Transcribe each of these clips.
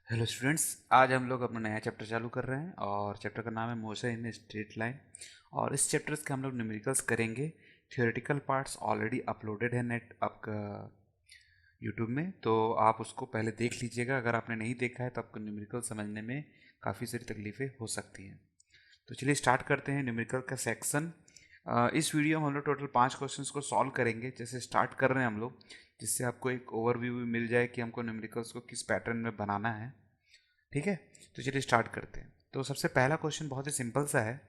Hello students, आज हम लोग अपना नया चैप्टर चालू कर रहे हैं और चैप्टर का नाम है मोशन इन स्ट्रेट लाइन। और इस चैप्टर के हम लोग न्यूमेरिकल्स करेंगे। थियोरेटिकल पार्ट्स ऑलरेडी अपलोडेड है नेट आपका यूट्यूब में, तो आप उसको पहले देख लीजिएगा। अगर आपने नहीं देखा है तो आपको न्यूमेरिकल समझने में काफ़ी सारी तकलीफ़ें हो सकती हैं। तो चलिए स्टार्ट करते हैं न्यूमेरिकल का सेक्शन। इस वीडियो में हम लोग टोटल 5 क्वेश्चंस को सॉल्व करेंगे। जैसे स्टार्ट कर रहे हैं हम लोग, जिससे आपको एक ओवरव्यू भी मिल जाए कि हमको न्यूमेरिकल्स को किस पैटर्न में बनाना है। ठीक है, तो चलिए स्टार्ट करते हैं। तो सबसे पहला क्वेश्चन बहुत ही सिंपल सा है।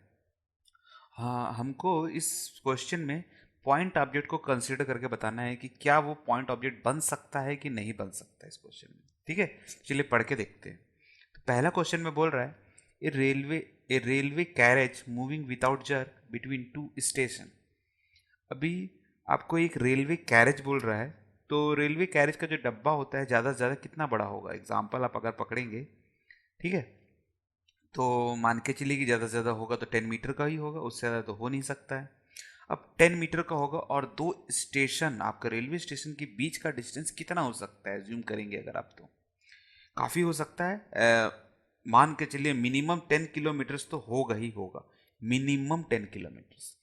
हाँ, हमको इस क्वेश्चन में पॉइंट ऑब्जेक्ट को कंसीडर करके बताना है कि क्या वो पॉइंट ऑब्जेक्ट बन सकता है कि नहीं बन सकता है इस क्वेश्चन में। ठीक है, चलिए पढ़ के देखते हैं। तो पहला क्वेश्चन में बोल रहा है a railway carriage moving without jerk between two station. अभी आपको एक रेलवे कैरेज बोल रहा है, तो रेलवे कैरेज का जो डब्बा होता है ज़्यादा से ज़्यादा कितना बड़ा होगा। एग्जाम्पल आप अगर पकड़ेंगे, ठीक है, तो मान के चलिए कि ज़्यादा से ज़्यादा होगा तो 10 मीटर का ही होगा, उससे ज़्यादा तो हो नहीं सकता है। अब 10 मीटर का होगा और दो स्टेशन, आपका रेलवे स्टेशन के बीच का डिस्टेंस कितना हो सकता है, ज्यूम करेंगे अगर आप तो काफ़ी हो सकता है। मान के चलिए मिनिमम 10 किलोमीटर्स तो होगा ही होगा, मिनिमम 10 किलोमीटर्स।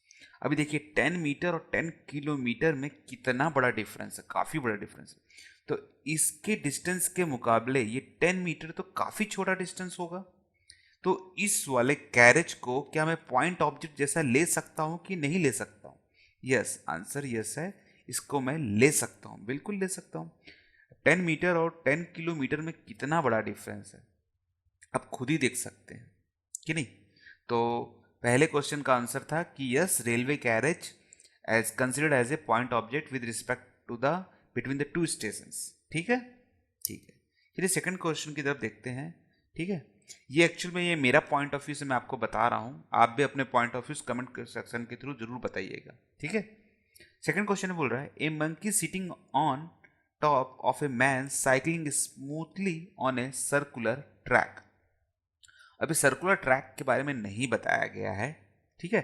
अभी देखिए 10 मीटर और 10 किलोमीटर में कितना बड़ा डिफरेंस है, काफ़ी बड़ा डिफरेंस है। तो इसके डिस्टेंस के मुकाबले ये 10 मीटर तो काफ़ी छोटा डिस्टेंस होगा। तो इस वाले कैरेज को क्या मैं पॉइंट ऑब्जेक्ट जैसा ले सकता हूं कि नहीं ले सकता हूं? यस, आंसर यस है। इसको मैं ले सकता हूं, बिल्कुल ले सकता हूं। 10 मीटर और 10 किलोमीटर में कितना बड़ा डिफरेंस है, आप खुद ही देख सकते हैं कि नहीं। तो पहले क्वेश्चन का आंसर था कि yes, railway carriage as considered as a point object with respect to the between the two stations. ठीक है, ठीक है। चलिए सेकंड क्वेश्चन की तरफ देखते हैं। ठीक है, ये एक्चुअल में ये मेरा पॉइंट ऑफ व्यू से मैं आपको बता रहा हूँ, आप भी अपने point of view comment section के थ्रू जरूर बताइएगा। ठीक है, सेकंड क्वेश्चन बोल रहा है a monkey sitting on top of a man cycling smoothly on a circular track. अभी सर्कुलर ट्रैक के बारे में नहीं बताया गया है, ठीक है,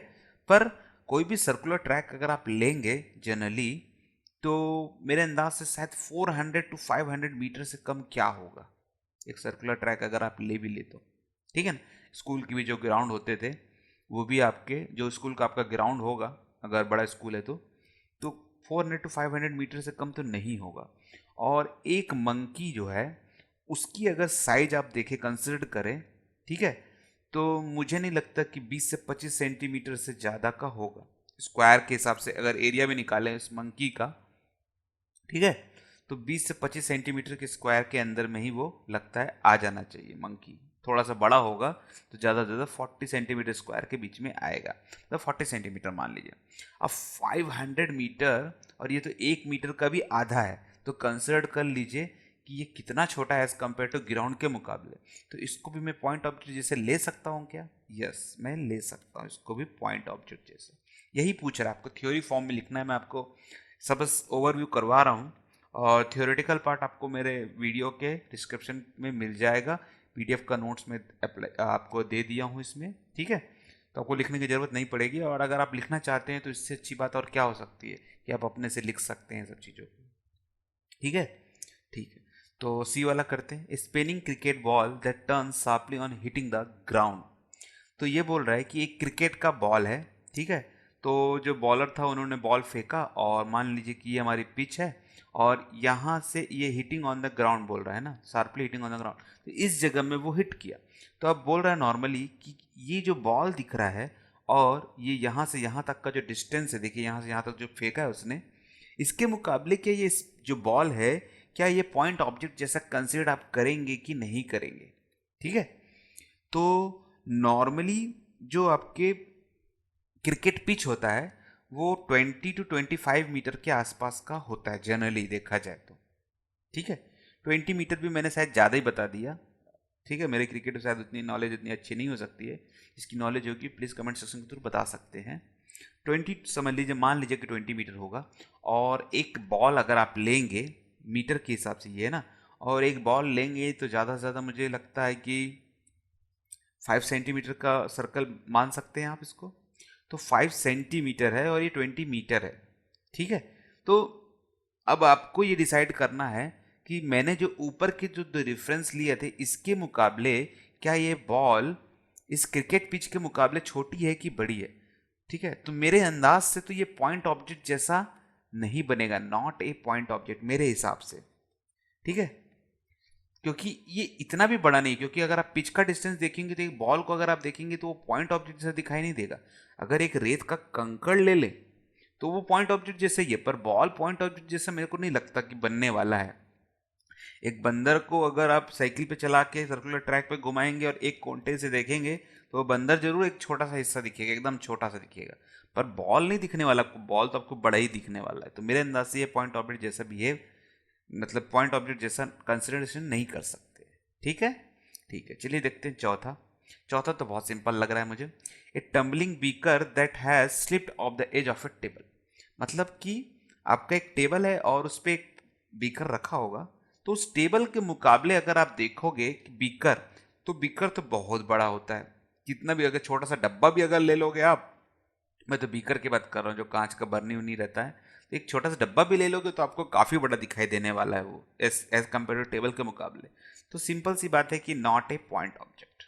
पर कोई भी सर्कुलर ट्रैक अगर आप लेंगे जनरली, तो मेरे अंदाज से शायद 400 टू 500 मीटर से कम क्या होगा एक सर्कुलर ट्रैक अगर आप ले भी ले तो। ठीक है ना, स्कूल की भी जो ग्राउंड होते थे, वो भी आपके जो स्कूल का आपका ग्राउंड होगा अगर बड़ा स्कूल है तो 400 टू 500 मीटर से कम तो नहीं होगा। और एक मंकी जो है, उसकी अगर साइज आप देखें, कंसिडर करें, ठीक है, तो मुझे नहीं लगता कि 20 से 25 सेंटीमीटर से ज़्यादा का होगा स्क्वायर के हिसाब से, अगर एरिया भी निकालें इस मंकी का। ठीक है, तो 20 से 25 सेंटीमीटर के स्क्वायर के अंदर में ही वो लगता है आ जाना चाहिए मंकी। थोड़ा सा बड़ा होगा तो ज़्यादा से ज़्यादा 40 सेंटीमीटर स्क्वायर के बीच में आएगा, तो 40 सेंटीमीटर मान लीजिए। अब 500 मीटर, और ये तो 1 मीटर का भी आधा है, तो कंसिडर कर लीजिए कि ये कितना छोटा है एज कम्पेयर टू ग्राउंड के मुकाबले। तो इसको भी मैं पॉइंट ऑब्जेक्ट जैसे ले सकता हूँ क्या? यस, मैं ले सकता हूँ इसको भी पॉइंट ऑब्जेक्ट जैसे। यही पूछ रहा है, आपको थ्योरी फॉर्म में लिखना है, मैं आपको सब बस ओवरव्यू करवा रहा हूँ। और थियोरेटिकल पार्ट आपको मेरे वीडियो के डिस्क्रिप्शन में मिल जाएगा, पीडीएफ का नोट्स में अप्लाई आपको दे दिया हूँ इसमें। ठीक है, तो आपको लिखने की ज़रूरत नहीं पड़ेगी। और अगर आप लिखना चाहते हैं तो इससे अच्छी बात और क्या हो सकती है कि आप अपने से लिख सकते हैं सब चीज़ों को। ठीक है, ठीक है। तो सी वाला करते हैं, spinning cricket ball that turn sharply on hitting the ground. तो ये बोल रहा है कि एक क्रिकेट का बॉल है, ठीक है, तो जो बॉलर था उन्होंने बॉल फेंका और मान लीजिए कि ये हमारी पिच है, और यहाँ से ये हिटिंग ऑन द ग्राउंड बोल रहा है ना, sharply hitting on the ground, तो इस जगह में वो हिट किया। तो अब बोल रहा है नॉर्मली कि ये जो बॉल दिख रहा है और ये यहाँ से यहाँ तक का जो डिस्टेंस है, देखिए यहाँ से यहाँ तक जो फेंका है उसने, इसके मुकाबले क्या ये जो बॉल है, क्या ये पॉइंट ऑब्जेक्ट जैसा कंसिडर आप करेंगे कि नहीं करेंगे? ठीक है, तो नॉर्मली जो आपके क्रिकेट पिच होता है वो 20 टू 25 मीटर के आसपास का होता है जनरली देखा जाए तो। ठीक है, 20 मीटर भी मैंने शायद ज़्यादा ही बता दिया। ठीक है, मेरे क्रिकेट में शायद उतनी नॉलेज उतनी अच्छी नहीं हो सकती है, जिसकी नॉलेज होगी प्लीज़ कमेंट सेक्शन के थ्रू बता सकते हैं। 20 समझ लीजिए, मान लीजिए कि 20 मीटर होगा, और एक बॉल अगर आप लेंगे मीटर के हिसाब से ये है ना, और एक बॉल लेंगे तो ज़्यादा से ज़्यादा मुझे लगता है कि 5 सेंटीमीटर का सर्कल मान सकते हैं आप इसको। तो 5 सेंटीमीटर है और ये 20 मीटर है। ठीक है, तो अब आपको ये डिसाइड करना है कि मैंने जो ऊपर के जो दो रेफरेंस लिए थे इसके मुकाबले क्या ये बॉल इस क्रिकेट पिच के मुकाबले छोटी है कि बड़ी है। ठीक है, तो मेरे अंदाज से तो ये पॉइंट ऑब्जेक्ट जैसा नहीं बनेगा, नॉट ए पॉइंट ऑब्जेक्ट मेरे हिसाब से। ठीक है, क्योंकि ये इतना भी बड़ा नहीं, क्योंकि अगर आप पिच का डिस्टेंस देखेंगे तो एक बॉल को अगर आप देखेंगे तो वो पॉइंट ऑब्जेक्ट जैसा दिखाई नहीं देगा। अगर एक रेत का कंकड़ ले ले तो वो पॉइंट ऑब्जेक्ट जैसे ही है, पर बॉल पॉइंट ऑब्जेक्ट जैसा मेरे को नहीं लगता कि बनने वाला है। एक बंदर को अगर आप साइकिल पे चला के सर्कुलर ट्रैक पे घुमाएंगे और एक कोंटे से देखेंगे तो वो बंदर जरूर एक छोटा सा हिस्सा दिखेगा, एकदम छोटा सा दिखेगा, पर बॉल नहीं दिखने वाला। बॉल तो आपको बड़ा ही दिखने वाला है। तो मेरे अंदाज से ये पॉइंट ऑब्जेक्ट जैसा बिहेव, मतलब पॉइंट ऑब्जेक्ट जैसा कंसिडरेशन नहीं कर सकते। ठीक है, ठीक है, चलिए देखते हैं चौथा। चौथा तो बहुत सिंपल लग रहा है मुझे। A tumbling beaker that has slipped off the edge of a table. मतलब कि आपका एक टेबल है और उस पर एक बीकर रखा होगा, तो उस टेबल के मुकाबले अगर आप देखोगे कि बीकर, तो बीकर तो बहुत बड़ा होता है। कितना भी, अगर छोटा सा डब्बा भी अगर ले लोगे आप, मैं तो बीकर की बात कर रहा हूँ जो कांच का बर्नी उनी रहता है, तो एक छोटा सा डब्बा भी ले लोगे तो आपको काफ़ी बड़ा दिखाई देने वाला है वो, एज कम्पेयर टू टेबल के मुकाबले। तो सिंपल सी बात है कि नॉट ए पॉइंट ऑब्जेक्ट।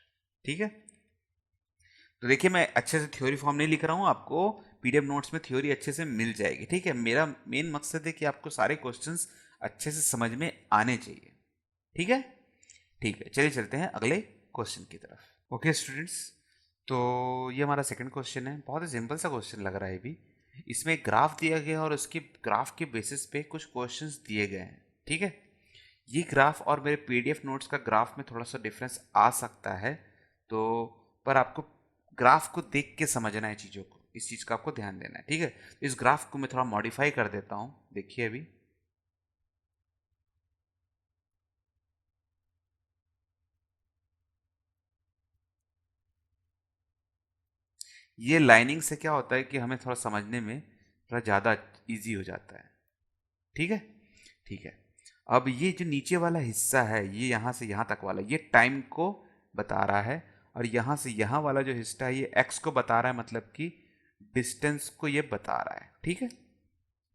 ठीक है, तो देखिए मैं अच्छे से थ्योरी फॉर्म नहीं लिख रहा हूँ, आपको पीडीएफ नोट्स में थ्योरी अच्छे से मिल जाएगी। ठीक है, मेरा मेन मकसद है कि आपको सारे क्वेश्चंस अच्छे से समझ में आने चाहिए। ठीक है, ठीक है, चलिए चलते हैं अगले क्वेश्चन की तरफ। ओके स्टूडेंट्स, तो ये हमारा सेकंड क्वेश्चन है। बहुत ही सिंपल सा क्वेश्चन लग रहा है भी। इसमें एक ग्राफ दिया गया है और उसके ग्राफ के बेसिस पे कुछ क्वेश्चंस दिए गए हैं। ठीक है, ये ग्राफ और मेरे पीडीएफ नोट्स का ग्राफ में थोड़ा सा डिफरेंस आ सकता है, तो पर आपको ग्राफ को देख के समझना है चीज़ों को, इस चीज़ का आपको ध्यान देना है। ठीक है, इस ग्राफ को मैं थोड़ा मॉडिफाई कर देता हूँ, देखिए अभी। ये लाइनिंग से क्या होता है कि हमें थोड़ा समझने में थोड़ा ज़्यादा इजी हो जाता है। ठीक है, ठीक है। अब ये जो नीचे वाला हिस्सा है, ये यहाँ से यहाँ तक वाला, ये टाइम को बता रहा है, और यहाँ से यहाँ वाला जो हिस्सा है ये एक्स को बता रहा है, मतलब कि डिस्टेंस को ये बता रहा है। ठीक है,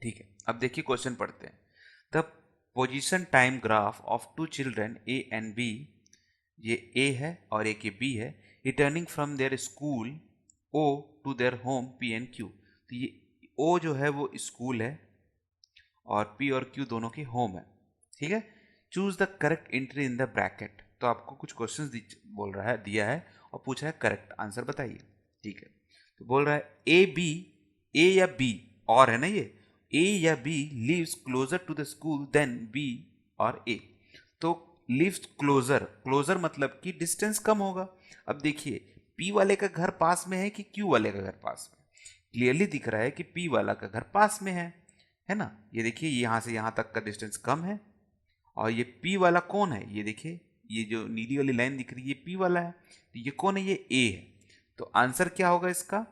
ठीक है। अब देखिए क्वेश्चन पढ़ते हैं। The position time graph of two children A and B, ये ए है और एक ये बी है, returning from their school O to their home P and Q. तो ये ओ जो है वो स्कूल है और पी और क्यू दोनों की होम है। ठीक है, choose the correct entry in the bracket. तो आपको कुछ क्वेश्चंस बोल रहा है, दिया है और पूछा है करेक्ट आंसर बताइए। ठीक है, तो बोल रहा है ए बी, ए या बी, और है ना ये, ए या B lives closer to the school than B और ए। तो लिव्स क्लोजर, क्लोजर मतलब कि डिस्टेंस कम होगा। अब देखिए पी वाले का घर पास में है कि क्यू वाले का घर पास में, क्लियरली दिख रहा है कि पी वाला का घर पास में है ना। ये देखिए यहाँ से यहाँ तक का डिस्टेंस कम है, और ये पी वाला कौन है, ये देखिए ये जो नीली वाली लाइन दिख रही है ये पी वाला है, तो ये कौन है, ये ए है। तो आंसर क्या होगा इसका,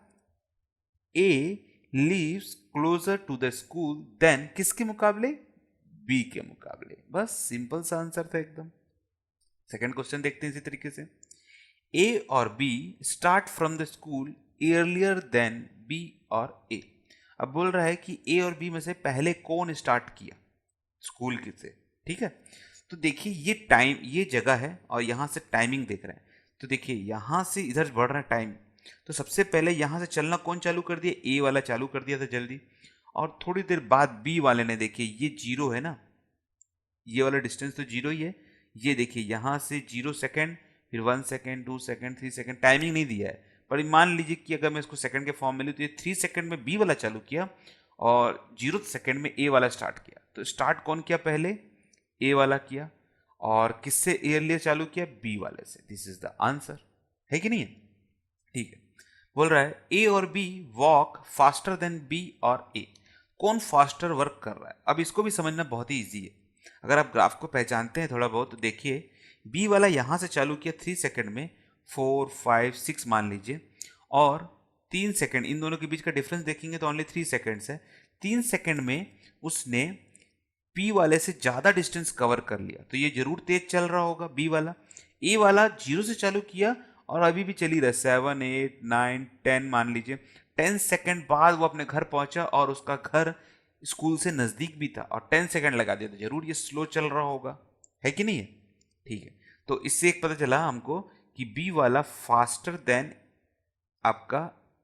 a leaves closer to the school than किसके मुकाबले, बी के मुकाबले। बस सिंपल सा आंसर था एकदम। सेकंड क्वेश्चन देखते हैं इसी तरीके से। ए और B start from the school earlier than B और ए। अब बोल रहा है कि ए और बी में से पहले कौन स्टार्ट किया स्कूल की से। ठीक है, तो देखिए ये टाइम, ये जगह है और यहाँ से टाइमिंग देख रहे हैं। तो देखिए यहाँ से इधर बढ़ रहा है टाइम, तो सबसे पहले यहाँ से चलना कौन चालू कर दिया, ए वाला चालू कर दिया था जल्दी, और थोड़ी देर बाद बी वाले ने, देखिए ये जीरो है ना, ये वाला डिस्टेंस तो जीरो ही है। ये देखिए यहाँ से 0 सेकेंड, फिर 1 सेकेंड, 2 सेकेंड, 3 सेकेंड, टाइमिंग नहीं दिया है, पर मान लीजिए कि अगर मैं इसको सेकंड के फॉर्म में लूँ तो ये 3 सेकेंड में बी वाला चालू किया और 0 सेकेंड में ए वाला स्टार्ट किया। तो स्टार्ट कौन किया पहले, ए वाला किया, और किससे अर्लियर चालू किया, बी वाले से। दिस इज द आंसर, है कि नहीं है। ठीक है, बोल रहा है ए और B walk faster than B और ए। कौन फास्टर वर्क कर रहा है, अब इसको भी समझना बहुत ही ईजी है। अगर आप ग्राफ को पहचानते हैं थोड़ा बहुत, तो देखिए बी वाला यहाँ से चालू किया 3 सेकेंड में, 4, 5, 6 मान लीजिए, और 3 सेकेंड, इन दोनों के बीच का डिफरेंस देखेंगे तो ओनली 3 सेकेंड्स है। 3 सेकेंड में उसने पी वाले से ज़्यादा डिस्टेंस कवर कर लिया, तो ये जरूर तेज चल रहा होगा बी वाला। ए वाला 0 से चालू किया और अभी भी चली रहा, 7, 8, 9, 10 मान लीजिए। 10 सेकेंड बाद वो अपने घर पहुंचा और उसका घर स्कूल से नज़दीक भी था और 10 सेकंड लगा दिया, तो जरूर ये स्लो चल रहा होगा, है कि नहीं है? ठीक है, तो इससे एक पता चला हमको कि बी वाला फास्टर देन आपका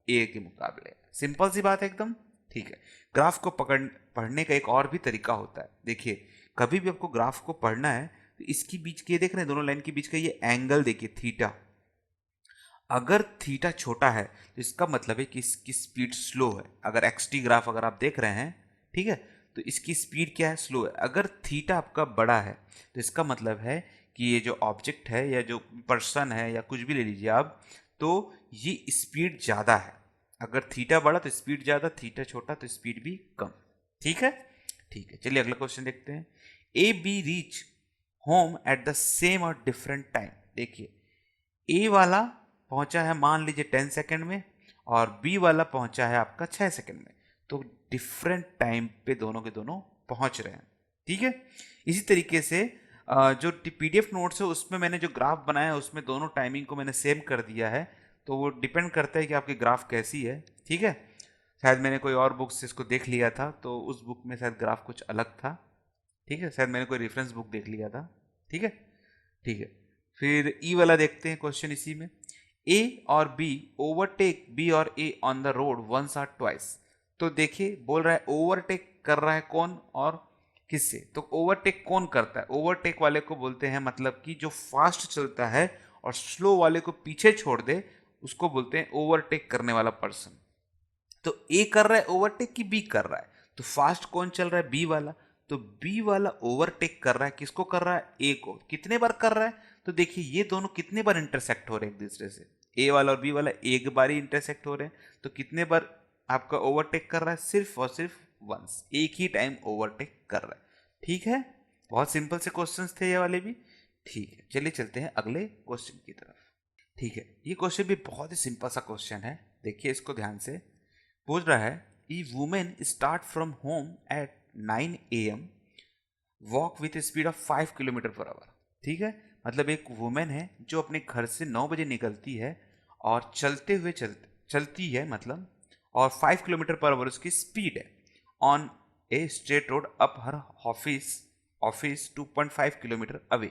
ए के मुकाबले। सिंपल सी बात है एकदम। ठीक है, ग्राफ को पढ़ने का एक और भी तरीका होता है। देखिए, कभी भी आपको ग्राफ को पढ़ना है तो इसके बीच के, देख रहे हैं दोनों लाइन के बीच का ये एंगल, देखिए थीटा। अगर थीटा छोटा है तो इसका मतलब है कि इसकी स्पीड स्लो है। अगर एक्स टी ग्राफ अगर आप देख रहे हैं, ठीक है, तो इसकी स्पीड क्या है? स्लो है। अगर थीटा आपका बड़ा है तो इसका मतलब है कि ये जो ऑब्जेक्ट है या जो पर्सन है या कुछ भी ले लीजिए आप, तो ये स्पीड ज़्यादा है। अगर थीटा बड़ा तो स्पीड ज़्यादा, थीटा छोटा तो स्पीड भी कम। ठीक है, ठीक है, चलिए अगला क्वेश्चन देखते हैं। A B reach home at the same और डिफरेंट टाइम। देखिए, ए वाला पहुंचा है मान लीजिए 10 सेकंड में और बी वाला पहुंचा है आपका 6 सेकंड में, तो डिफरेंट टाइम पे दोनों के दोनों पहुंच रहे हैं। ठीक है, इसी तरीके से जो पीडीएफ नोट्स है उसमें मैंने जो ग्राफ बनाया है उसमें दोनों टाइमिंग को मैंने सेम कर दिया है, तो वो डिपेंड करता है कि आपकी ग्राफ कैसी है। ठीक है, शायद मैंने कोई और बुक से इसको देख लिया था तो उस बुक में शायद ग्राफ कुछ अलग था। ठीक है, शायद मैंने कोई रेफरेंस बुक देख लिया था। ठीक है, ठीक है, फिर ई वाला देखते हैं क्वेश्चन इसी में। ए और बी ओवरटेक बी और ए ऑन द रोड वंस और ट्वाइस। तो देखिए, बोल रहा है ओवरटेक कर रहा है कौन और किससे? तो ओवरटेक कौन करता है? ओवरटेक वाले को बोलते हैं, मतलब कि जो फास्ट चलता है और स्लो वाले को पीछे छोड़ दे, उसको बोलते हैं ओवरटेक करने वाला पर्सन। तो ए कर रहा है ओवरटेक कि बी कर रहा है? तो फास्ट कौन चल रहा है? बी वाला। तो बी वाला ओवरटेक कर रहा है, किसको कर रहा है? ए को। कितने बार कर रहा है? तो देखिए, ये दोनों कितने बार इंटरसेक्ट हो रहे हैं एक दूसरे से? ए वाला और बी वाला एक बार ही इंटरसेक्ट हो रहे हैं, तो कितने बार आपका ओवरटेक कर रहा है? सिर्फ और सिर्फ वंस, एक ही टाइम ओवरटेक कर रहा है। ठीक है, बहुत सिंपल से क्वेश्चंस थे ये वाले भी। ठीक है, चलिए चलते हैं अगले क्वेश्चन की तरफ। ठीक है, ये क्वेश्चन भी बहुत ही सिंपल सा क्वेश्चन है, देखिए इसको ध्यान से। पूछ रहा है, a woman start from home at 9 AM, walk with speed of 5 kilometre per hour. ठीक है, मतलब एक वुमेन है जो अपने घर से 9 बजे निकलती है और चलते हुए चलती है मतलब, और 5 किलोमीटर पर आवर उसकी स्पीड है on a straight road up her office office 2.5 kilometre away.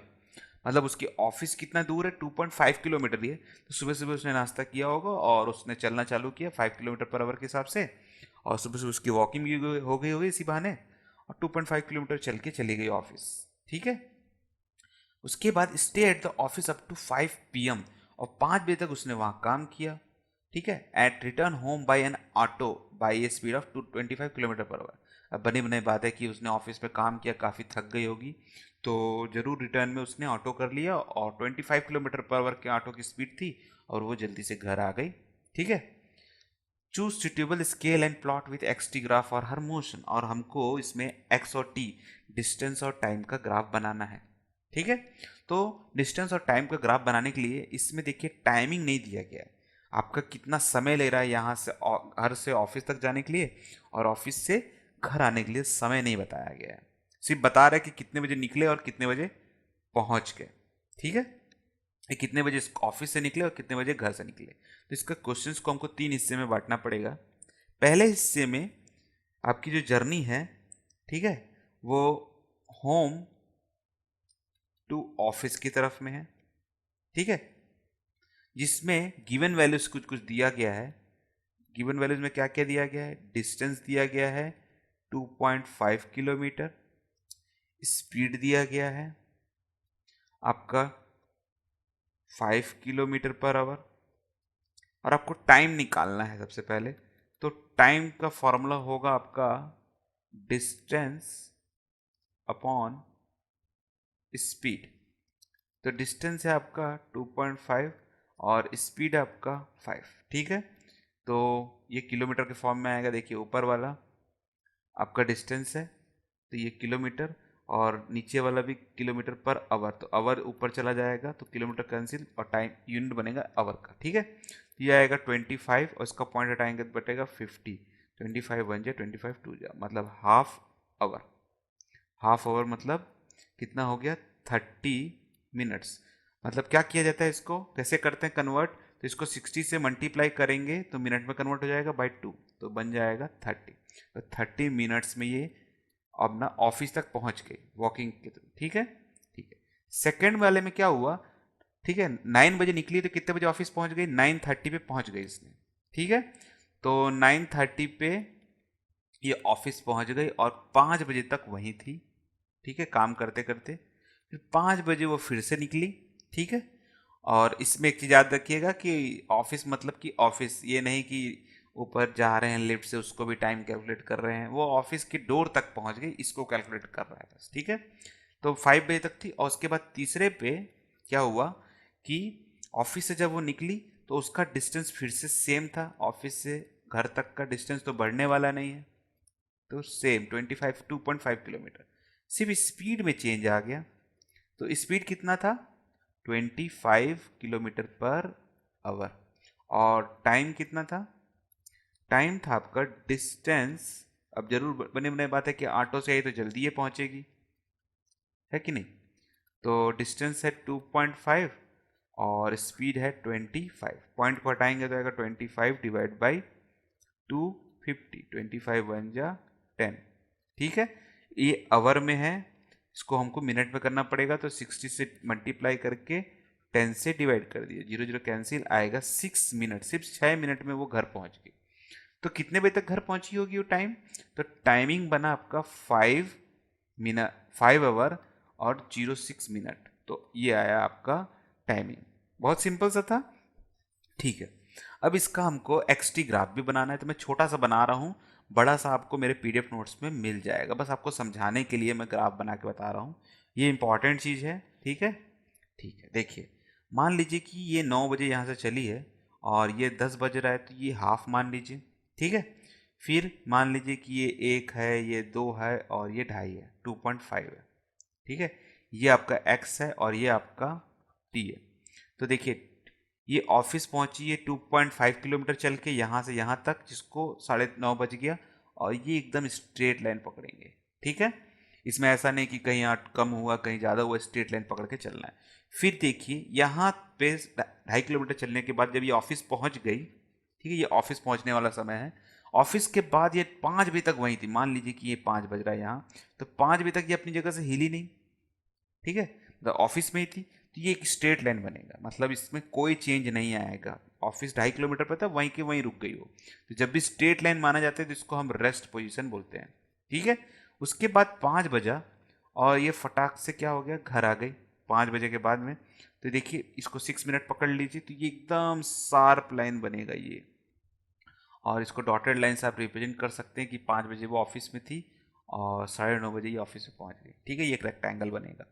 मतलब उसकी ऑफिस कितना दूर है? 2.5 किलोमीटर ही है। तो सुबह सुबह उसने नाश्ता किया होगा और उसने चलना चालू किया 5 किलोमीटर पर आवर के हिसाब से, और सुबह सुबह उसकी वॉकिंग भी हो गई होगी इसी बहाने, और 2.5 किलोमीटर चल के चली गई ऑफिस। ठीक है, उसके बाद stay at the office up to 5 PM, और 5 बजे तक उसने वहाँ काम किया। ठीक है, at return home by an auto by a speed of 225 kilometre per hour. अब बनी बनाई बात है कि उसने ऑफिस में काम किया, काफ़ी थक गई होगी, तो ज़रूर रिटर्न में उसने ऑटो कर लिया, और 25 किलोमीटर पर आवर के ऑटो की स्पीड थी और वो जल्दी से घर आ गई। ठीक है, choose suitable scale and plot with x T graph और हर मोशन, और हमको इसमें एक्स और टी डिस्टेंस और टाइम का ग्राफ बनाना है। ठीक है, तो डिस्टेंस और टाइम का ग्राफ बनाने के लिए इसमें देखिए टाइमिंग नहीं दिया गया है, आपका कितना समय ले रहा है यहाँ से घर से ऑफिस तक जाने के लिए, और ऑफिस से घर आने के लिए समय नहीं बताया गया है। सिर्फ बता रहा है कि कितने बजे निकले और कितने बजे पहुंच गए। ठीक है, ये कितने बजे ऑफिस से निकले और कितने बजे घर से निकले। तो इसका क्वेश्चंस को हमको 3 हिस्से में बांटना पड़ेगा। पहले हिस्से में आपकी जो जर्नी है, ठीक है, वो होम टू ऑफिस की तरफ में है। ठीक है, जिसमें गिवन वैल्यूज कुछ कुछ दिया गया है। गिवन वैल्यूज में क्या क्या दिया गया है? डिस्टेंस दिया गया है 2.5 किलोमीटर, स्पीड दिया गया है आपका 5 किलोमीटर पर आवर, और आपको टाइम निकालना है सबसे पहले। तो टाइम का फॉर्मूला होगा आपका डिस्टेंस अपॉन स्पीड। तो डिस्टेंस है आपका 2.5 और स्पीड है आपका 5। ठीक है, तो ये किलोमीटर के फॉर्म में आएगा। देखिए, ऊपर वाला आपका डिस्टेंस है तो ये किलोमीटर, और नीचे वाला भी किलोमीटर पर आवर, तो आवर ऊपर चला जाएगा तो किलोमीटर कैंसिल और टाइम यूनिट बनेगा आवर का। ठीक है, तो ये आएगा 25 और इसका पॉइंट हटाएंगे तो बटेगा 50। 25 1 जा 25 2 जा, मतलब हाफ आवर। हाफ आवर मतलब कितना हो गया? 30 मिनट्स। मतलब क्या किया जाता है, इसको कैसे करते हैं कन्वर्ट? तो इसको 60 से मल्टीप्लाई करेंगे तो मिनट में कन्वर्ट हो जाएगा बाई 2, तो बन जाएगा 30। तो 30 मिनट्स में ये अपना ऑफिस तक पहुंच गई वॉकिंग के थ्रू। ठीक है, ठीक है। सेकेंड वाले में क्या हुआ, ठीक है, 9 बजे निकली तो कितने बजे ऑफिस पहुंच गई, 9:30 पे पहुंच गई इसने। ठीक है, तो 9:30 पे ये ऑफिस पहुंच गई और 5 बजे तक वहीं थी। ठीक है, काम करते करते फिर 5 बजे वो फिर से निकली। ठीक है, और इसमें एक चीज़ याद रखिएगा कि ऑफिस मतलब कि ऑफिस, ये नहीं कि ऊपर जा रहे हैं लिफ्ट से उसको भी टाइम कैलकुलेट कर रहे हैं, वो ऑफिस की डोर तक पहुंच गई, इसको कैलकुलेट कर रहा है बस। ठीक है, तो 5 बजे तक थी और उसके बाद तीसरे पे क्या हुआ कि ऑफिस से जब वो निकली तो उसका डिस्टेंस फिर से सेम था, ऑफिस से घर तक का डिस्टेंस तो बढ़ने वाला नहीं है, तो सेम 2.5 किलोमीटर। सिर्फ स्पीड में चेंज आ गया, तो स्पीड कितना था 25 किलोमीटर पर आवर, और टाइम कितना था, टाइम था आपका डिस्टेंस। अब जरूर बने बनाई बात है कि ऑटो से आई तो जल्दी ये पहुंचेगी, है कि नहीं, तो डिस्टेंस है 2.5 और स्पीड है 25, पॉइंट को हटाएंगे तो आएगा 25 डिवाइड बाई 250, 25 वन जा 10। ठीक है, ये आवर में है, इसको हमको मिनट में करना पड़ेगा, तो 60 से मल्टीप्लाई करके 10 से डिवाइड कर दिया, 0 0 कैंसिल, आएगा 6 मिनट, सिर्फ 6 मिनट में वो घर पहुंच गई। तो कितने बजे तक घर पहुंची होगी वो टाइम, तो टाइमिंग बना आपका 5 आवर और 06 मिनट, तो ये आया आपका टाइमिंग। बहुत सिंपल सा था। ठीक है, अब इसका हमको एक्सटी ग्राफ भी बनाना है, तो मैं छोटा सा बना रहा हूँ, बड़ा सा आपको मेरे पीडीएफ नोट्स में मिल जाएगा, बस आपको समझाने के लिए मैं ग्राफ बना के बता रहा हूँ, ये इंपॉर्टेंट चीज़ है। ठीक है, ठीक है, देखिए, मान लीजिए कि ये 9 बजे यहाँ से चली है और ये 10 बज रहा है, तो ये हाफ मान लीजिए। ठीक है, फिर मान लीजिए कि ये 1 है, ये 2 है और ये 2.5 है, 2.5 है। ठीक है, ये आपका x है और ये आपका t है। तो देखिए, ये ऑफिस पहुंची है 2.5 किलोमीटर चल के यहाँ से यहाँ तक, जिसको 9:30 बज गया, और ये एकदम स्ट्रेट लाइन पकड़ेंगे। ठीक है, इसमें ऐसा नहीं कि कहीं कम हुआ कहीं ज़्यादा हुआ, स्ट्रेट लाइन पकड़ के चलना है। फिर देखिए यहाँ पे 2.5 किलोमीटर चलने के बाद जब ये ऑफिस पहुंच गई, ठीक है, ये ऑफिस पहुंचने वाला समय है, ऑफिस के बाद ये 5 बजे तक वहीं थी, मान लीजिए कि ये 5 बज रहा है यहाँ, तो 5 बजे तक ये अपनी जगह से हिली नहीं। ठीक है, तो ऑफिस में ही थी, तो ये एक स्ट्रेट लाइन बनेगा, मतलब इसमें कोई चेंज नहीं आएगा, ऑफिस 2.5 किलोमीटर पर था, वहीं के वहीं रुक गई हो, तो जब भी स्ट्रेट लाइन माना जाता है तो इसको हम रेस्ट पोजीशन बोलते हैं। ठीक है, उसके बाद 5 बजा और ये फटाक से क्या हो गया, घर आ गई 5 बजे के बाद में। तो देखिए, इसको 6 मिनट पकड़ लीजिए, तो ये एकदम शार्प लाइन बनेगा ये, और इसको डॉटेड लाइन से आप रिप्रेजेंट कर सकते हैं कि 5 बजे वो ऑफिस में थी और 9:30 बजे ये ऑफिस में पहुंच गई। ठीक है, ये एक रेक्टेंगल बनेगा।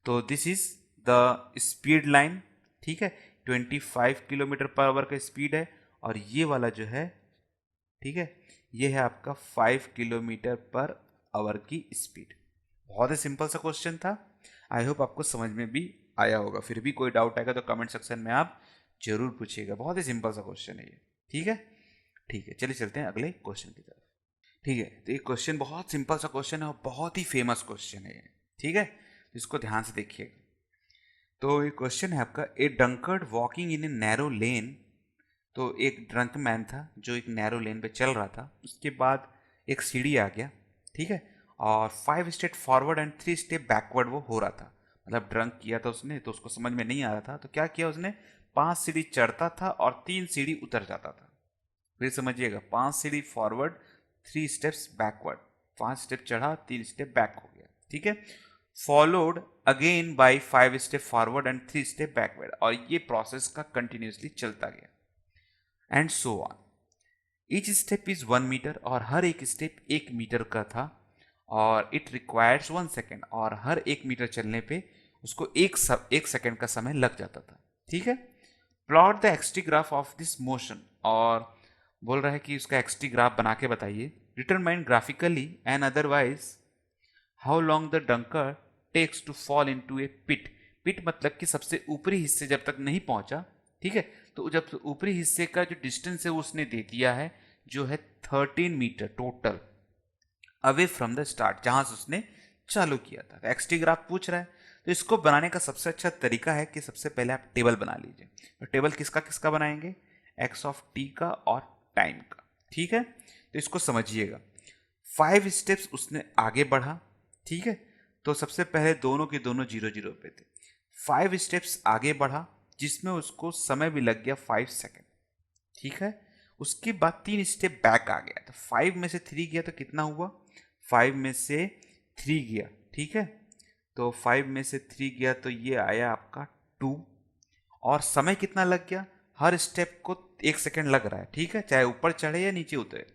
तो this is the speed line. ठीक है, 25 किलोमीटर पर आवर का स्पीड है, और ये वाला जो है, ठीक है, ये है आपका 5 किलोमीटर पर आवर की स्पीड। बहुत ही सिंपल सा क्वेश्चन था, आई होप आपको समझ में भी आया होगा। फिर भी कोई डाउट आएगा तो कमेंट सेक्शन में आप जरूर पूछिएगा, बहुत ही सिंपल सा क्वेश्चन है ये। ठीक है, ठीक है, चलिए चलते हैं अगले क्वेश्चन की तरफ। ठीक है, तो ये क्वेश्चन बहुत सिंपल सा क्वेश्चन है और बहुत ही फेमस क्वेश्चन है ये। ठीक है, इसको ध्यान से देखिएगा। तो ये क्वेश्चन है आपका, a drunkard walking in a narrow lane. तो एक ड्रंक मैन था जो एक नैरो लेन पे चल रहा था, उसके बाद एक सीढ़ी आ गया। ठीक है, और 5 step forward and 3 step backward वो हो रहा था, मतलब ड्रंक किया था उसने, तो उसको समझ में नहीं आ रहा था, तो क्या किया उसने, 5 सीढ़ी चढ़ता था और 3 सीढ़ी उतर जाता था। फिर समझिएगा, 5 सीढ़ी फॉरवर्ड, 3 स्टेप्स बैकवर्ड, 5 स्टेप चढ़ा 3 स्टेप बैक हो गया। ठीक है, followed again by 5 step forward and 3 step backward, और ये प्रोसेस का कंटिन्यूसली चलता गया and so on. Each step is 1 metre, और हर एक स्टेप 1 मीटर का था, और इट रिक्वायर्स 1 सेकेंड, और हर 1 मीटर चलने पे उसको एक सेकेंड का समय लग जाता था। ठीक है, plot the XT graph of this motion, और बोल रहा है कि उसका एक्सटी ग्राफ बना के बताइए, determine graphically and otherwise how long the drunkard takes to fall into a pit. Pit मतलब कि सबसे ऊपरी हिस्से जब तक नहीं पहुंचा। ठीक है, तो जब ऊपरी हिस्से का जो डिस्टेंस है वो उसने दे दिया है, जो है 13 metre total, away from the start, जहां से उसने चालू किया था। एक्सटी ग्राफ पूछ रहा है, तो इसको बनाने का सबसे अच्छा तरीका है कि सबसे पहले आप टेबल बना लीजिए। तो टेबल किसका किसका बनाएंगे, एक्स ऑफ टी का और टाइम का, ठीक है। तो इसको समझिएगा, 5 स्टेप्स उसने आगे बढ़ा, ठीक है। तो सबसे पहले दोनों के दोनों 0 0 पे थे, 5 स्टेप्स आगे बढ़ा जिसमें उसको समय भी लग गया 5 सेकेंड, ठीक है। उसके बाद 3 स्टेप बैक आ गया, तो 5 में से 3 गया तो कितना हुआ, 5 में से 3 गया, ठीक है। तो 5 में से 3 गया तो ये आया आपका 2, और समय कितना लग गया, हर स्टेप को 1 सेकेंड लग रहा है, ठीक है, चाहे ऊपर चढ़े या नीचे उतरे।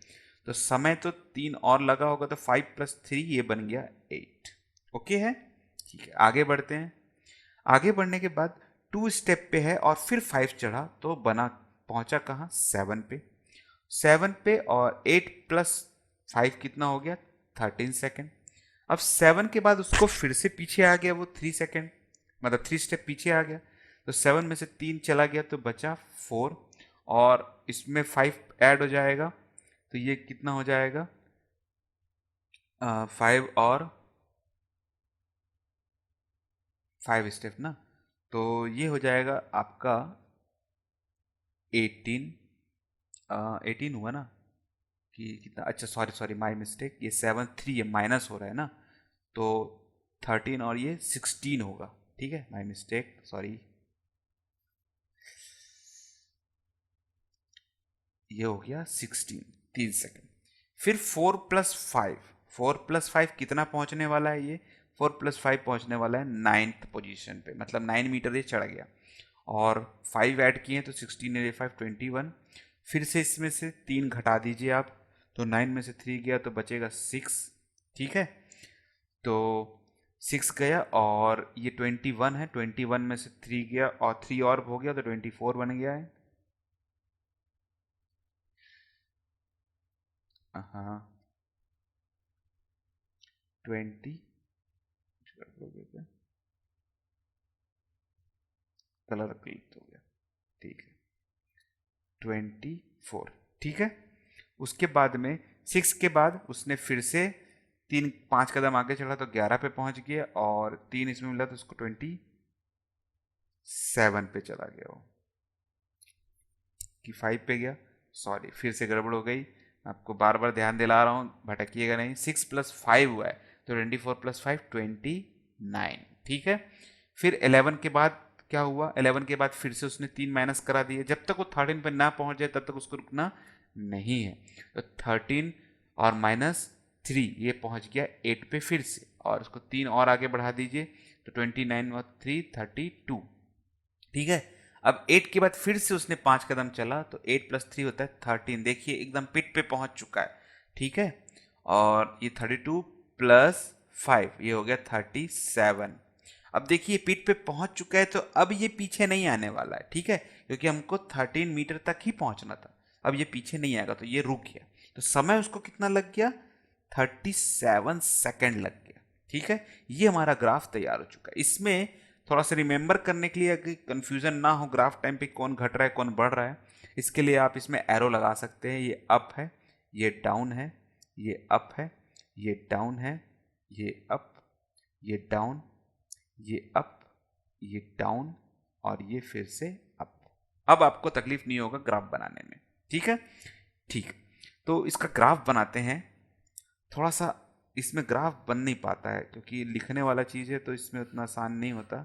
तो समय तो 3 और लगा होगा, तो 5 + 3 ये बन गया 8। ओके है, ठीक है। आगे बढ़ते हैं, आगे बढ़ने के बाद 2 स्टेप पे है और फिर 5 चढ़ा तो बना, पहुंचा कहाँ, 7 पे, 7 पे, और 8 + 5 कितना हो गया, 13 सेकेंड। अब 7 के बाद उसको फिर से पीछे आ गया वो 3 सेकेंड, मतलब 3 स्टेप पीछे आ गया। तो 7 में से 3 चला गया तो बचा 4, और इसमें 5 ऐड हो जाएगा, तो ये कितना हो जाएगा, 5 और 5 स्टेप ना, तो ये हो जाएगा आपका 18, 18 हुआ ना, कि कितना, अच्छा सॉरी सॉरी माय मिस्टेक, ये 7 3 ये माइनस हो रहा है ना, तो 13 और ये 16 होगा, ठीक है, माय मिस्टेक, सॉरी। ये हो गया 16, 3 सेकेंड। फिर 4 + 5, 4 + 5 कितना पहुंचने वाला है, ये 4 + 5 पहुंचने वाला है 9th पोजीशन पे, मतलब 9 मीटर ये चढ़ गया, और 5 ऐड किए तो 16 और 5 21। फिर से इसमें से 3 घटा दीजिए आप, तो 9 में से 3 गया तो बचेगा 6, ठीक है। तो 6 गया, और ये 21 है, 21 में से 3 गया और 3 और हो गया तो 24 बन गया है। हाँ, 20 कलर क्लिक हो गया, ठीक है, 24, ठीक है। उसके बाद में 6 के बाद उसने फिर से 5 कदम आगे चढ़ा तो 11 पे पहुंच गया, और 3 इसमें मिला तो उसको 27 पे चला गया वो, कि 5 पे गया, सॉरी फिर से गड़बड़ हो गई, आपको बार बार ध्यान दिला रहा हूँ, भटकिएगा नहीं। 6 + 5 हुआ है, तो 24 + 5 29, ठीक है। फिर 11 के बाद क्या हुआ, 11 के बाद फिर से उसने 3 माइनस करा दिए, जब तक वो 13 पे ना पहुंच जाए तब तक उसको रुकना नहीं है। तो 13 और -3 ये पहुंच गया 8 पे फिर से, और उसको 3 और आगे बढ़ा दीजिए, तो 29 और 3 32, ठीक है। अब 8 के बाद फिर से उसने 5 कदम चला तो 8 + 3 होता है 13, देखिए एकदम पिट पे पहुंच चुका है, ठीक है। और ये 32 + 5 ये हो गया 37। अब देखिए पीठ पे पहुंच चुका है, तो अब ये पीछे नहीं आने वाला है, ठीक है, क्योंकि हमको 13 मीटर तक ही पहुंचना था। अब ये पीछे नहीं आएगा, तो ये रुक गया, तो समय उसको कितना लग गया, 37 सेकेंड लग गया, ठीक है। ये हमारा ग्राफ तैयार हो चुका है। इसमें थोड़ा सा रिमेंबर करने के लिए, अगर कंफ्यूजन ना हो ग्राफ टाइम पे कौन घट रहा है कौन बढ़ रहा है, इसके लिए आप इसमें एरो लगा सकते हैं, ये अप है, ये डाउन है, ये अप है, ये डाउन है, ये अप, ये डाउन, ये अप, ये डाउन, और ये फिर से अप। अब आपको तकलीफ नहीं होगा ग्राफ बनाने में, ठीक है, ठीक है। तो इसका ग्राफ बनाते हैं। थोड़ा सा इसमें ग्राफ बन नहीं पाता है क्योंकि लिखने वाला चीज़ है, तो इसमें उतना आसान नहीं होता,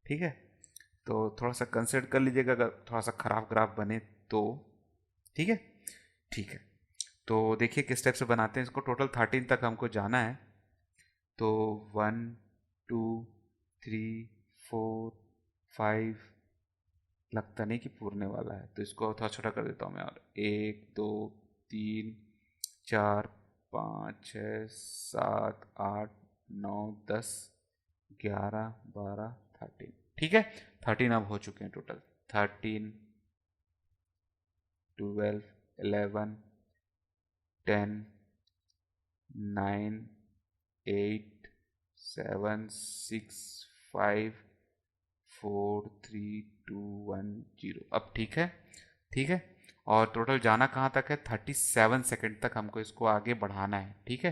ठीक है। तो थोड़ा सा कंसिडर कर लीजिएगा अगर थोड़ा सा खराब ग्राफ बने तो, ठीक है, ठीक है। तो देखिए किस टाइप से बनाते हैं इसको, टोटल 13 तक हमको जाना है, तो 1 2 3 4 5, लगता नहीं कि पूरने वाला है, तो इसको थोड़ा छोटा कर देता हूँ मैं, और 1 2 3 4 5 6 7 8 9 10 11 12 13, ठीक है। 13 अब हो चुके हैं टोटल, 13 12 11 10 9 8 7 6 5 4 3 2 1 0। अब ठीक है, ठीक है। और टोटल जाना कहाँ तक है, 37 सेकंड तक हमको इसको आगे बढ़ाना है, ठीक है।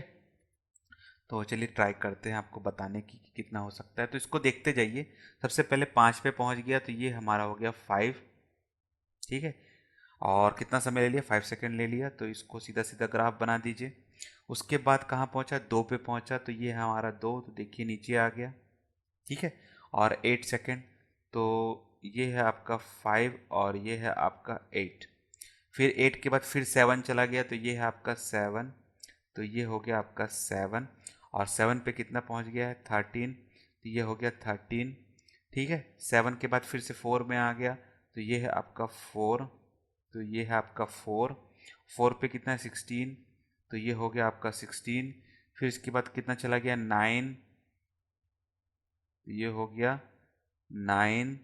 तो चलिए ट्राई करते हैं आपको बताने की कि कितना हो सकता है। तो इसको देखते जाइए। सबसे पहले 5 पे पहुंच गया तो ये हमारा हो गया 5, ठीक है। और कितना समय ले लिया, 5 सेकंड ले लिया। तो इसको सीधा सीधा ग्राफ बना दीजिए। उसके बाद कहाँ पहुंचा, 2 पे पहुंचा तो ये हमारा 2, तो देखिए नीचे आ गया, ठीक है। और 8 सेकंड, तो ये है आपका 5 और ये है आपका 8। फिर 8 के बाद फिर 7 चला गया तो ये है आपका 7, तो ये हो गया आपका 7। और 7 पे कितना पहुंच गया है, 13, तो ये हो गया 13, ठीक है। 7 के बाद फिर से 4 में आ गया तो ये है आपका 4, तो ये है आपका 4। 4 पे कितना है, 16, तो ये हो गया आपका 16। फिर इसके बाद कितना चला गया, 9, तो ये हो गया 9।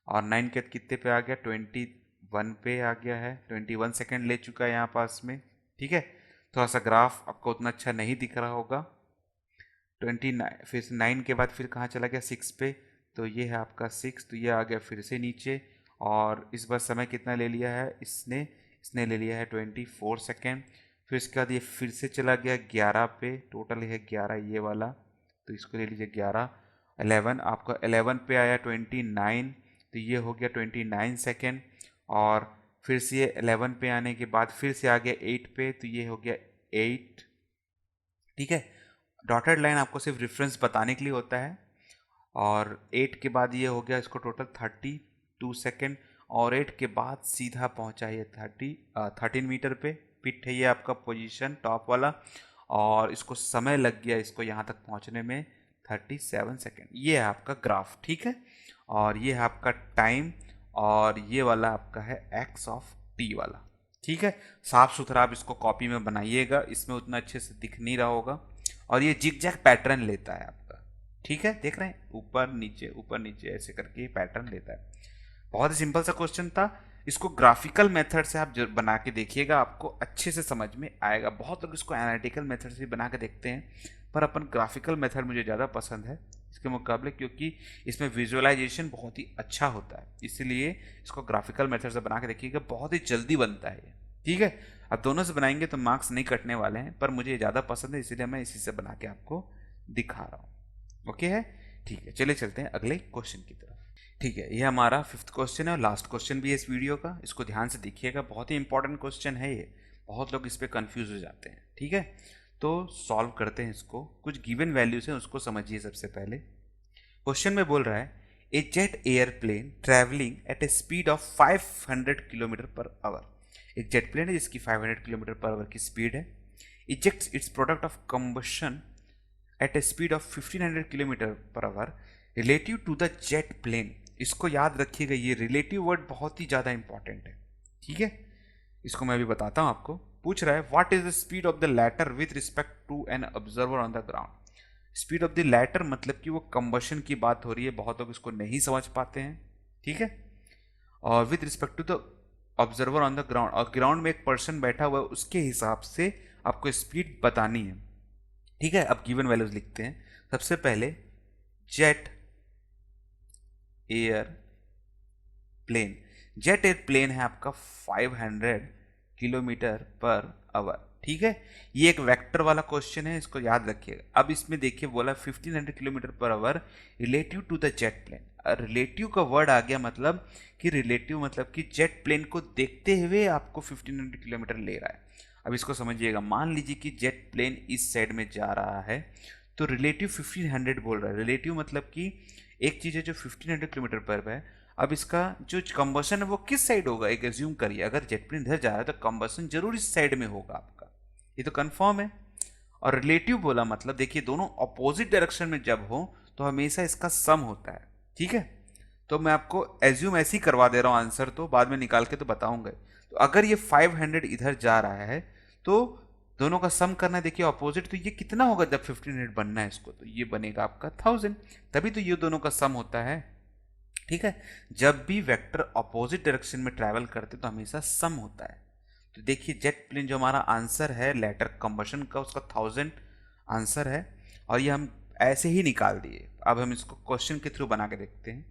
और 9 के बाद कितने पे आ गया, 21 पे आ गया है। 21 सेकेंड ले चुका है यहाँ पास में, ठीक है। थोड़ा सा ग्राफ आपको उतना अच्छा नहीं दिख रहा होगा। 29, फिर 9 के बाद फिर कहाँ चला गया, 6 पे, तो ये है आपका 6, तो ये आ गया फिर से नीचे। और इस बार समय कितना ले लिया है इसने, इसने ले लिया है 24 सेकेंड। फिर इसके बाद ये फिर से चला गया 11 पे, टोटल है 11 ये वाला, तो इसको ले लीजिए 11। 11 आपका 11 पे आया 29, तो ये हो गया 29 सेकेंड। और फिर से ये 11 पे आने के बाद फिर से आ गया 8 पे, तो ये हो गया 8, ठीक है। डॉटेड लाइन आपको सिर्फ रेफरेंस बताने के लिए होता है। और 8 के बाद ये हो गया इसको टोटल 32 सेकेंड। और 8 के बाद सीधा पहुंचा ये 13 मीटर पे, पिट है ये आपका पोजीशन टॉप वाला। और इसको समय लग गया इसको यहाँ तक पहुँचने में 37 सेकेंड। ये है आपका ग्राफ, ठीक है। और ये है आपका टाइम, और ये वाला आपका है एक्स ऑफ टी वाला, ठीक है। साफ सुथरा आप इसको कॉपी में बनाइएगा, इसमें उतना अच्छे से दिख नहीं रहा होगा। और ये जिग जैग पैटर्न लेता है आपका, ठीक है, देख रहे हैं, ऊपर नीचे ऐसे करके पैटर्न लेता है। बहुत ही सिंपल सा क्वेश्चन था। इसको ग्राफिकल मेथड से आप बना के देखिएगा, आपको अच्छे से समझ में आएगा। बहुत लोग इसको एनालिटिकल मेथड से बना के देखते हैं, पर अपन ग्राफिकल मेथड मुझे ज़्यादा पसंद है इसके मुकाबले, क्योंकि इसमें विजुअलाइजेशन बहुत ही अच्छा होता है। इसीलिए इसको ग्राफिकल मेथड से बना के देखिएगा, बहुत ही जल्दी बनता है ये, ठीक है। अब दोनों से बनाएंगे तो मार्क्स नहीं कटने वाले हैं, पर मुझे ज़्यादा पसंद है इसीलिए मैं इसी से बना के आपको दिखा रहा हूँ। ओके है, ठीक है। चलिए चलते हैं अगले क्वेश्चन की तरफ। ठीक है, ये हमारा 5th क्वेश्चन है और लास्ट क्वेश्चन भी है इस वीडियो का। इसको ध्यान से देखिएगा, बहुत ही इंपॉर्टेंट क्वेश्चन है ये। बहुत लोग इस पर कंफ्यूज हो जाते हैं, ठीक है। तो सॉल्व करते हैं इसको। कुछ गिवन वैल्यूज हैं उसको समझिए। सबसे पहले क्वेश्चन में बोल रहा है a jet aeroplane travelling at a speed of 500 kilometre per hour. एक जेट प्लेन है जिसकी 500 किलोमीटर पर आवर की स्पीड है। Ejects its product of combustion at a speed of 1500 kilometre per hour relative to the jet plane. इसको याद रखिएगा, ये relative word बहुत ही ज़्यादा इंपॉर्टेंट है, ठीक है। इसको मैं अभी बताता हूँ आपको। पूछ रहा है what is the speed of the latter with respect to an observer on the ground. Speed of the latter मतलब कि वो कंबशन की बात हो रही है, बहुत लोग इसको नहीं समझ पाते हैं, ठीक है। और with respect to the observer on the ground, और ग्राउंड में एक पर्सन बैठा हुआ है उसके हिसाब से आपको स्पीड बतानी है, ठीक है। अब गिवन वैल्यूज लिखते हैं। सबसे पहले jet airplane, jet airplane है आपका 500 किलोमीटर पर आवर, ठीक है। ये एक वेक्टर वाला क्वेश्चन है, इसको याद रखिएगा। अब इसमें देखिए बोला 1500 kilometre per hour relative to the jet plane. Relative का वर्ड आ गया, मतलब कि रिलेटिव मतलब कि जेट प्लेन को देखते हुए आपको 1500 किलोमीटर ले रहा है। अब इसको समझिएगा, मान लीजिए कि जेट प्लेन इस साइड में जा रहा है तो रिलेटिव 1500 बोल रहा है। रिलेटिव मतलब कि एक चीज़ है जो 1500 किलोमीटर पर है। अब इसका जो कंबशन है वो किस साइड होगा, एक एज्यूम करिए, अगर जेट प्लेन इधर जा रहा है तो कंबशन जरूर इस साइड में होगा आपका, ये तो कंफर्म है। और रिलेटिव बोला मतलब देखिए दोनों अपोजिट डायरेक्शन में जब हो तो हमेशा इसका सम होता है, ठीक है। तो मैं आपको एज्यूम ऐसे ही करवा दे रहा हूँ, आंसर तो बाद में निकाल के तो बताऊंगा। तो अगर ये 500 इधर जा रहा है तो दोनों का सम करना है, देखिए अपोजिट, तो ये कितना होगा जब 1500 बनना है इसको, तो ये बनेगा आपका 1000, तभी तो ये दोनों का सम होता है, ठीक है। जब भी वेक्टर अपोजिट डायरेक्शन में ट्रैवल करते तो हमेशा सम होता है। तो देखिए जेट प्लेन जो हमारा आंसर है लेटर कंबशन का, उसका 1000 आंसर है, और ये हम ऐसे ही निकाल दिए। अब हम इसको क्वेश्चन के थ्रू बना के देखते हैं।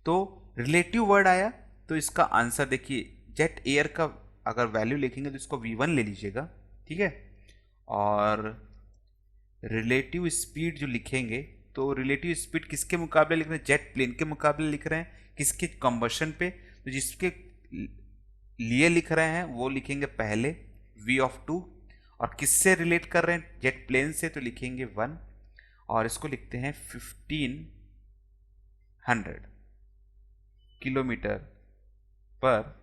तो रिलेटिव वर्ड आया तो इसका आंसर देखिए, जेट एयर का अगर वैल्यू लिखेंगे तो इसको V1 ले लीजिएगा, ठीक है। और रिलेटिव स्पीड जो लिखेंगे, तो रिलेटिव स्पीड किसके मुकाबले लिख रहे हैं? जेट प्लेन के मुकाबले लिख रहे हैं, किसके? कंबशन पे। तो जिसके लिए लिख रहे हैं वो लिखेंगे पहले v(2), और किससे रिलेट कर रहे हैं? जेट प्लेन से, तो लिखेंगे 1, और इसको लिखते हैं 1500 किलोमीटर पर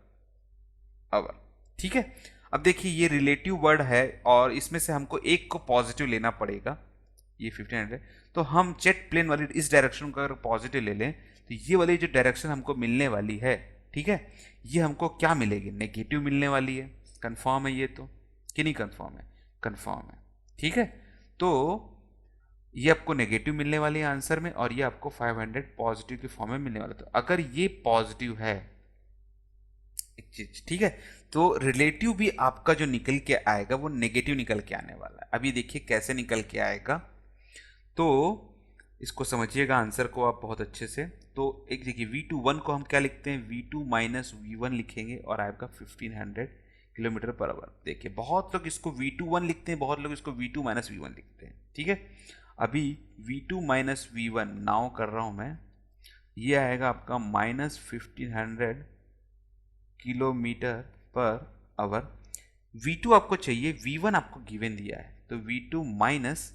आवर। ठीक है, अब देखिए ये रिलेटिव वर्ड है और इसमें से हमको एक को पॉजिटिव लेना पड़ेगा, ये 1500। तो हम जेट प्लेन वाली इस डायरेक्शन को अगर पॉजिटिव ले लें तो ये वाली जो डायरेक्शन हमको मिलने वाली है, ठीक है, ये हमको क्या मिलेगी? नेगेटिव मिलने वाली है। कंफर्म है ये तो, कि नहीं कंफर्म है? कंफर्म है। ठीक है, तो ये आपको नेगेटिव मिलने वाली है आंसर में, और ये आपको 500 पॉजिटिव के फॉर्म में मिलने वाला। तो अगर ये पॉजिटिव है एक चीज, ठीक है, तो रिलेटिव भी आपका जो निकल के आएगा वो नेगेटिव निकल के आने वाला है। अभी देखिए कैसे निकल के आएगा, तो इसको समझिएगा आंसर को आप बहुत अच्छे से। तो एक देखिए v21 को हम क्या लिखते हैं? v2 माइनस v1 लिखेंगे और आएगा 1500 किलोमीटर पर आवर। देखिए बहुत लोग इसको v21 लिखते हैं, बहुत लोग इसको v2 माइनस v1 लिखते हैं। ठीक है, अभी v2 माइनस v1 नाउ कर रहा हूं मैं, ये आएगा आपका -1500 किलोमीटर पर आवर। v2 आपको चाहिए, v1 आपको गिवन दिया है, तो v2 माइनस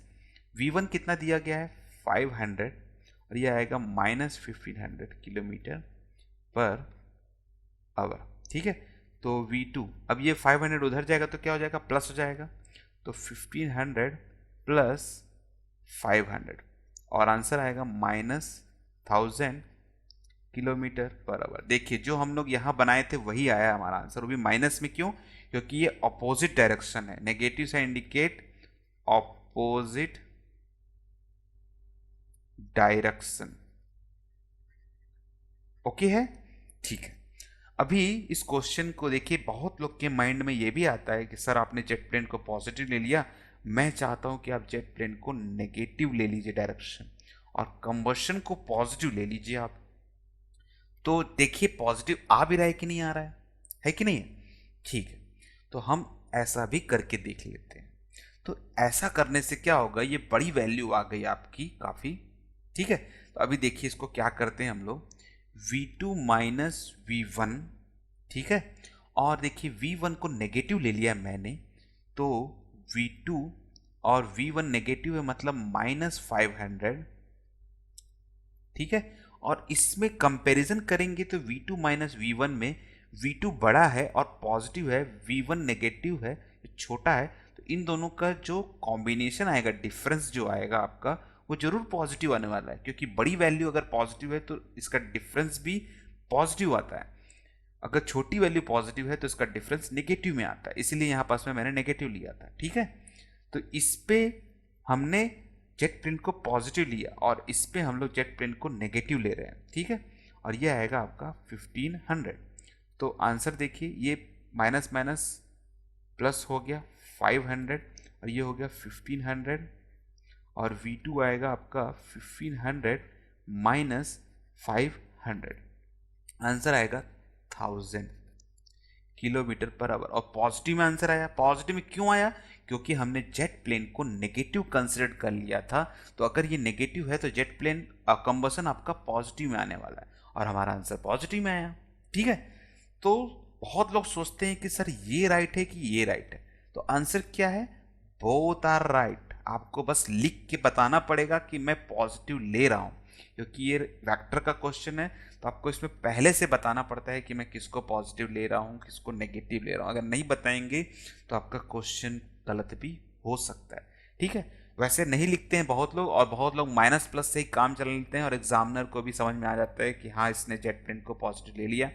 v1 कितना दिया गया है? 500, और ये आएगा -1500 किलोमीटर पर आवर। ठीक है, तो v2, अब ये 500 उधर जाएगा तो क्या हो जाएगा? प्लस हो जाएगा, तो 1500 प्लस 500, और आंसर आएगा -1000 किलोमीटर पर आवर। देखिए जो हम लोग यहाँ बनाए थे वही आया हमारा आंसर, वो भी माइनस में। क्यों? क्योंकि ये ऑपोजिट डायरेक्शन है, नेगेटिव से इंडिकेट ऑपोजिट डायरेक्शन। ओके है, ठीक है। अभी इस क्वेश्चन को देखिए, बहुत लोग के माइंड में ये भी आता है कि सर आपने जेट प्लेन को पॉजिटिव ले लिया, मैं चाहता हूं कि आप जेट प्लेन को नेगेटिव ले लीजिए डायरेक्शन, और कंबशन को पॉजिटिव ले लीजिए आप। तो देखिए पॉजिटिव आ भी रहा है कि नहीं आ रहा है कि नहीं है? ठीक है, तो हम ऐसा भी करके देख लेते हैं। तो ऐसा करने से क्या होगा? ये बड़ी वैल्यू आ गई आपकी काफ़ी। ठीक है, तो अभी देखिए इसको क्या करते हैं हम लोग, v2 माइनस v1, ठीक है, और देखिए v1 को नेगेटिव ले लिया मैंने, तो v2 और v1 नेगेटिव है, मतलब -500। ठीक है, और इसमें कंपैरिजन करेंगे तो v2 माइनस v1 में v2 बड़ा है और पॉजिटिव है, v1 नेगेटिव है, छोटा है, तो इन दोनों का जो कॉम्बिनेशन आएगा, डिफरेंस जो आएगा आपका, वो जरूर पॉजिटिव आने वाला है, क्योंकि बड़ी वैल्यू अगर पॉजिटिव है तो इसका डिफरेंस भी पॉजिटिव आता है। अगर छोटी वैल्यू पॉजिटिव है तो इसका डिफरेंस नेगेटिव में आता है, इसीलिए यहाँ पास में मैंने नेगेटिव लिया था। ठीक है, तो इस पे हमने जेट प्लेन को पॉजिटिव लिया और इस पे हम लोग जेट प्लेन को नेगेटिव ले रहे हैं। ठीक है, और ये आएगा आपका 1500। तो आंसर देखिए, ये माइनस माइनस प्लस हो गया 500, और ये हो गया 1500, और v2 आएगा आपका 1500 माइनस 500, आंसर आएगा 1000 किलोमीटर पर आवर। और पॉजिटिव में आंसर आया। पॉजिटिव में क्यों आया? क्योंकि हमने जेट प्लेन को नेगेटिव कंसिडर कर लिया था, तो अगर ये नेगेटिव है तो जेट प्लेन कंबशन आपका पॉजिटिव में आने वाला है, और हमारा आंसर पॉजिटिव में आया। ठीक है, तो बहुत लोग सोचते हैं कि सर ये राइट है कि ये राइट है, तो आंसर क्या है? Both are right. आपको बस लिख के बताना पड़ेगा कि मैं पॉजिटिव ले रहा हूँ, क्योंकि ये वेक्टर का क्वेश्चन है, तो आपको इसमें पहले से बताना पड़ता है कि मैं किसको पॉजिटिव ले रहा हूँ, किसको नेगेटिव ले रहा हूँ। अगर नहीं बताएंगे तो आपका क्वेश्चन गलत भी हो सकता है। ठीक है, वैसे नहीं लिखते हैं बहुत लोग, और बहुत लोग माइनस प्लस से ही काम चला लेते हैं, और एग्जामिनर को भी समझ में आ जाता है कि हाँ इसने जेट प्लेन को पॉजिटिव ले लिया,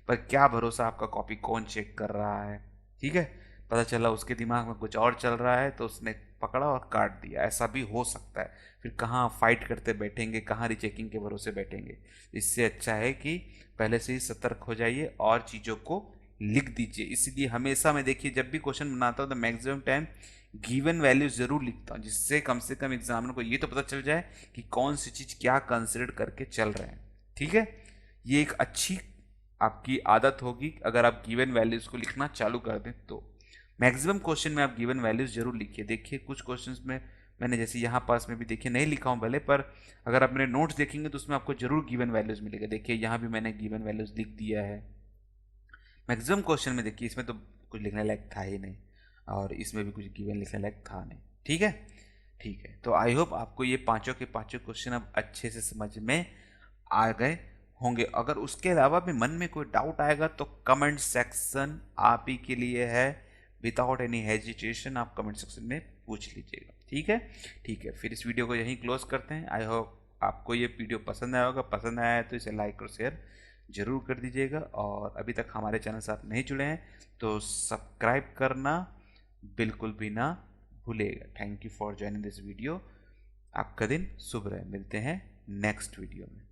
पर क्या भरोसा आपका कॉपी कौन चेक कर रहा है। ठीक है, पता चला उसके दिमाग में कुछ और चल रहा है तो उसने पकड़ा और काट दिया, ऐसा भी हो सकता है। फिर कहाँ फाइट करते बैठेंगे, कहाँ रिचेकिंग के भरोसे बैठेंगे। इससे अच्छा है कि पहले से ही सतर्क हो जाइए और चीज़ों को लिख दीजिए। इसलिए हमेशा मैं देखिए जब भी क्वेश्चन बनाता हूँ तो मैक्सिमम टाइम गिवन वैल्यू ज़रूर लिखता हूँ, जिससे कम से कम एग्जामिनर को ये तो पता चल जाए कि कौन सी चीज़ क्या कंसिडर करके चल रहे हैं। ठीक है, ये एक अच्छी आपकी आदत होगी अगर आप गिवन वैल्यूज़ को लिखना चालू कर दें तो। मैक्सिमम क्वेश्चन में आप गिवन वैल्यूज जरूर लिखिए। देखिए कुछ क्वेश्चंस में मैंने जैसे यहाँ पास में भी देखिए नहीं लिखा हूँ भले, पर अगर आप मेरे नोट्स देखेंगे तो उसमें आपको जरूर गिवन वैल्यूज़ मिलेगा। देखिए यहाँ भी मैंने गिवन वैल्यूज़ लिख दिया है। मैक्सिमम क्वेश्चन में देखिए इसमें तो कुछ लिखने लायक था ही नहीं, और इसमें भी कुछ गिवन लिखने लायक था नहीं। ठीक है, ठीक है। तो आई होप आपको ये पांचों के पांचों क्वेश्चन अब अच्छे से समझ में आ गए होंगे। अगर उसके अलावा भी मन में कोई डाउट आएगा तो कमेंट सेक्शन आप ही के लिए है। विदाउट एनी हेजिटेशन आप कमेंट सेक्शन में पूछ लीजिएगा। ठीक है, ठीक है। फिर इस वीडियो को यहीं क्लोज करते हैं। आई होप आपको ये वीडियो पसंद आया होगा। पसंद आया है तो इसे लाइक और शेयर जरूर कर दीजिएगा, और अभी तक हमारे चैनल से आप नहीं जुड़े हैं तो सब्सक्राइब करना बिल्कुल भी ना भूलिएगा। Thank you for joining this video. आपका दिन शुभ रहे। मिलते हैं नेक्स्ट वीडियो में।